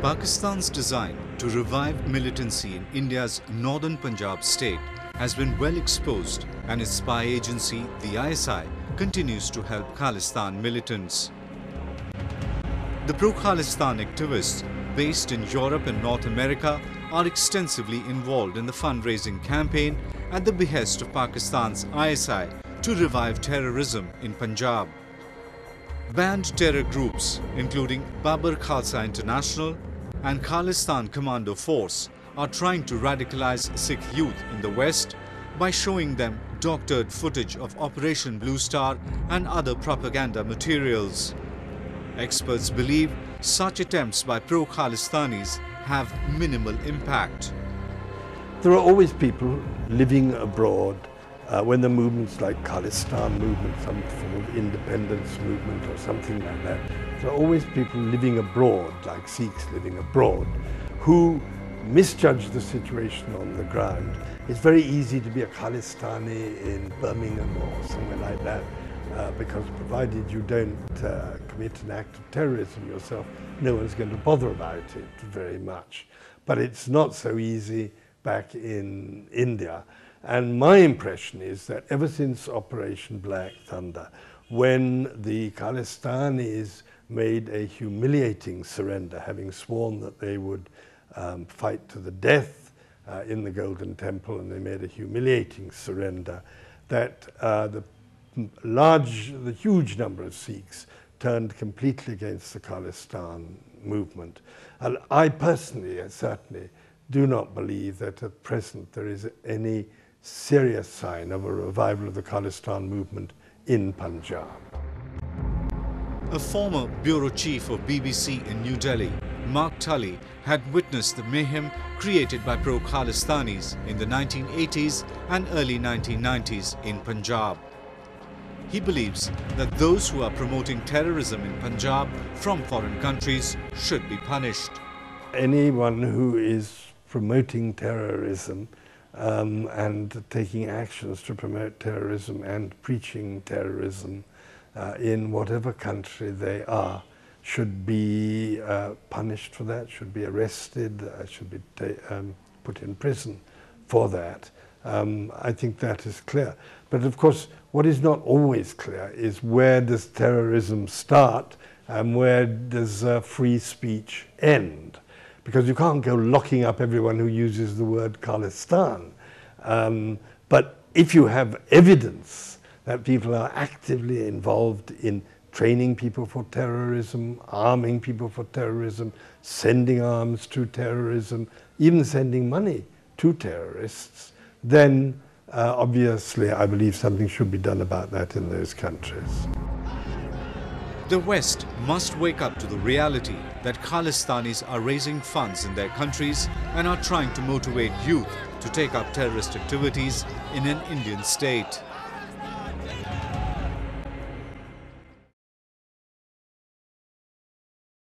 Pakistan's design to revive militancy in India's northern Punjab state has been well exposed, and its spy agency, the ISI, continues to help Khalistan militants. The pro-Khalistan activists based in Europe and North America are extensively involved in the fundraising campaign at the behest of Pakistan's ISI to revive terrorism in Punjab. Banned terror groups including Babbar Khalsa International and Khalistan Commando Force are trying to radicalize Sikh youth in the West by showing them doctored footage of Operation Bluestar and other propaganda materials. Experts believe such attempts by pro-Khalistanis have minimal impact. There are always people living abroad when the movements like Khalistan movement, some form of independence movement or something like that, there are always people living abroad, like Sikhs living abroad, who misjudge the situation on the ground. It's very easy to be a Khalistani in Birmingham or somewhere like that, because provided you don't commit an act of terrorism yourself, no one's going to bother about it very much. But it's not so easy back in India. And my impression is that ever since Operation Black Thunder, when the Khalistanis made a humiliating surrender, having sworn that they would fight to the death in the Golden Temple, and they made a humiliating surrender, that the huge number of Sikhs turned completely against the Khalistan movement. And I personally, certainly, do not believe that at present there is any serious sign of a revival of the Khalistan movement in Punjab. A former bureau chief of BBC in New Delhi, Mark Tully, had witnessed the mayhem created by pro-Khalistanis in the 1980s and early 1990s in Punjab. He believes that those who are promoting terrorism in Punjab from foreign countries should be punished. Anyone who is promoting terrorism and taking actions to promote terrorism and preaching terrorism in whatever country they are should be punished for that, should be arrested, should be put in prison for that. I think that is clear. But of course, what is not always clear is where does terrorism start and where does free speech end? Because you can't go locking up everyone who uses the word Khalistan. But if you have evidence that people are actively involved in training people for terrorism, arming people for terrorism, sending arms to terrorism, even sending money to terrorists, then obviously I believe something should be done about that in those countries. The West must wake up to the reality that Khalistanis are raising funds in their countries and are trying to motivate youth to take up terrorist activities in an Indian state.